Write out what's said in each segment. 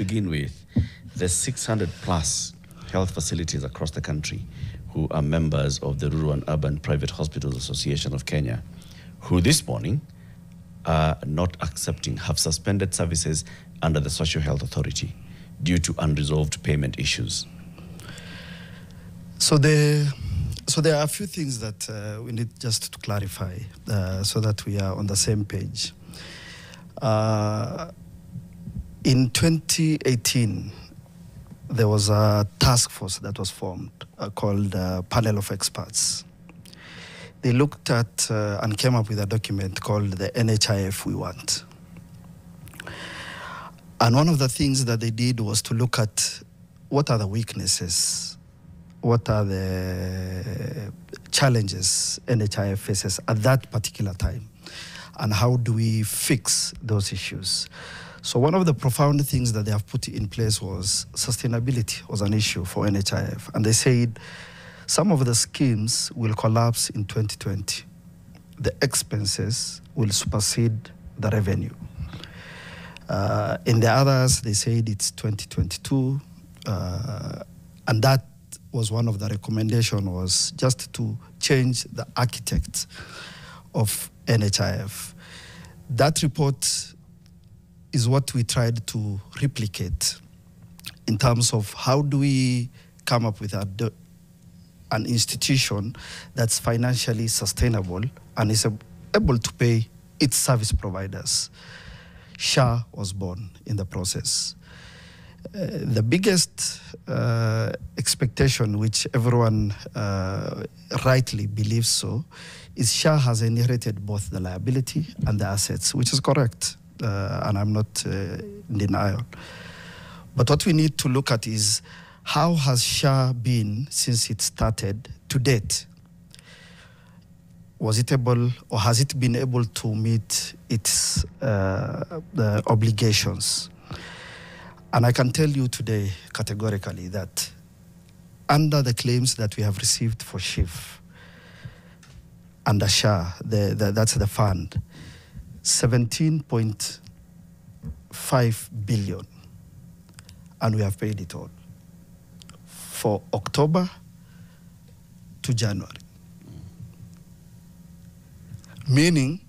begin with, the 600 plus health facilities across the country who are members of the Rural and Urban Private Hospitals Association of Kenya, who this morning are not accepting, have suspended services under the Social Health Authority due to unresolved payment issues. So there are a few things that we need just to clarify so that we are on the same page. In 2018, there was a task force that was formed called Panel of Experts. They looked at and came up with a document called the NHIF We Want. And one of the things that they did was to look at what are the weaknesses, what are the challenges NHIF faces at that particular time, and how do we fix those issues. So one of the profound things that they have put in place was sustainability was an issue for NHIF. And they said some of the schemes will collapse in 2020. The expenses will supersede the revenue. In the others, they said it's 2022. And that was one of the recommendations, was just to change the architect of NHIF. That report is what we tried to replicate in terms of how do we come up with an institution that's financially sustainable and is able to pay its service providers. SHA was born in the process. The biggest expectation, which everyone rightly believes so, is SHA has inherited both the liability and the assets, which is correct. And I'm not in denial. But what we need to look at is how has SHA been since it started to date? Was it able, or has it been able to meet its the obligations? And I can tell you today categorically that under the claims that we have received for SHIF, under SHA, that's the fund, 17.5 billion, and we have paid it all for October to January. Meaning,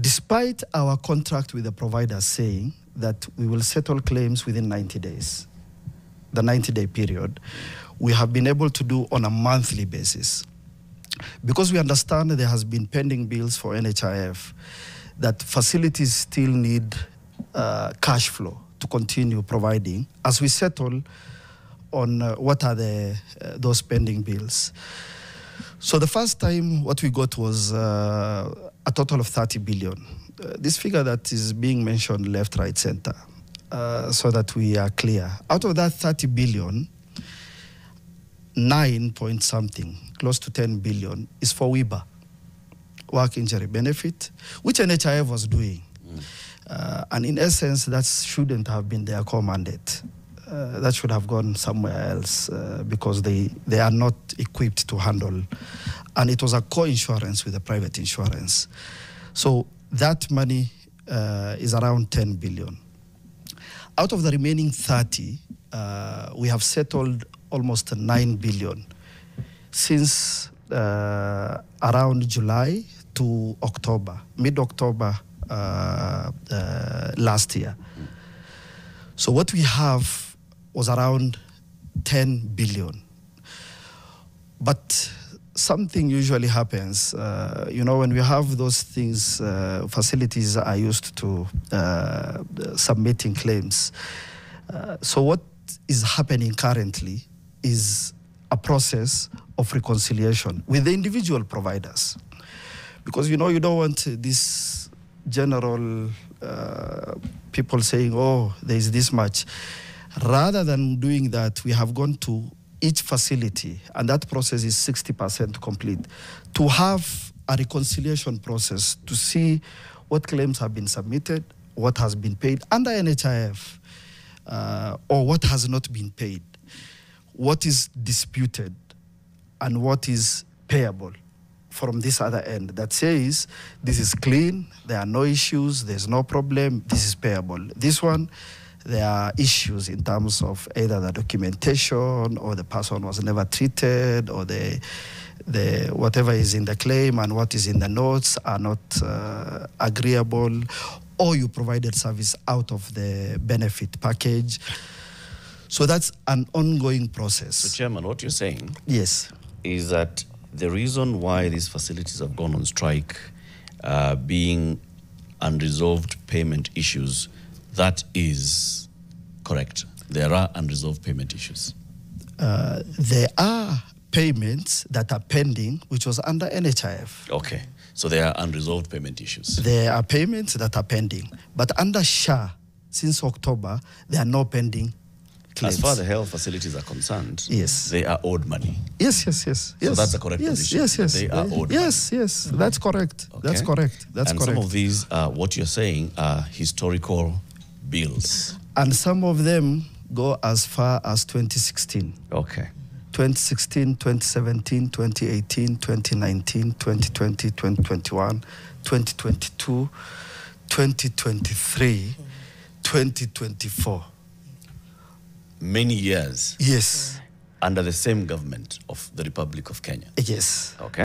despite our contract with the provider saying that we will settle claims within 90 days, the 90-day period, we have been able to do on a monthly basis. Because we understand that there has been pending bills for NHIF, that facilities still need cash flow to continue providing as we settle on what are those pending bills. So the first time what we got was a total of 30 billion. This figure that is being mentioned left, right, center, so that we are clear. Out of that 30 billion, 9 point something, close to 10 billion, is for WIBA, work injury benefit, which NHIF was doing. And in essence, that shouldn't have been their core mandate. That should have gone somewhere else because they are not equipped to handle. And it was a co-insurance with a private insurance. So that money is around 10 billion. Out of the remaining 30, we have settled almost 9 billion since around July to October, mid-October last year. So what we have was around 10 billion. But something usually happens, when we have those things, facilities are used to submitting claims. So what is happening currently is a process of reconciliation with the individual providers. Because, you don't want this general people saying, oh, there is this much. Rather than doing that, we have gone to each facility, and that process is 60% complete, to have a reconciliation process to see what claims have been submitted, what has been paid under NHIF, or what has not been paid, what is disputed, and what is payable from this other end that says this is clean, there are no issues, there's no problem, this is payable. This one, there are issues in terms of either the documentation or the person was never treated or the whatever is in the claim and what is in the notes are not agreeable, or you provided service out of the benefit package. So that's an ongoing process. So, Chairman, what you're saying yes, is that the reason why these facilities have gone on strike being unresolved payment issues, that is correct. There are unresolved payment issues. There are payments that are pending, which was under NHIF. Okay. So there are unresolved payment issues. There are payments that are pending. But under SHA, since October, there are no pending claims. As far as the health facilities are concerned, yes, they are owed money. Yes. So that's the correct position. Yes. They are owed money. Yes. That's correct. Okay. That's correct. And some of these, what you're saying, are historical bills. And some of them go as far as 2016. Okay. 2016, 2017, 2018, 2019, 2020, 2021, 2022, 2023, 2024. Many years. Yes. Under the same government of the Republic of Kenya. Yes. Okay.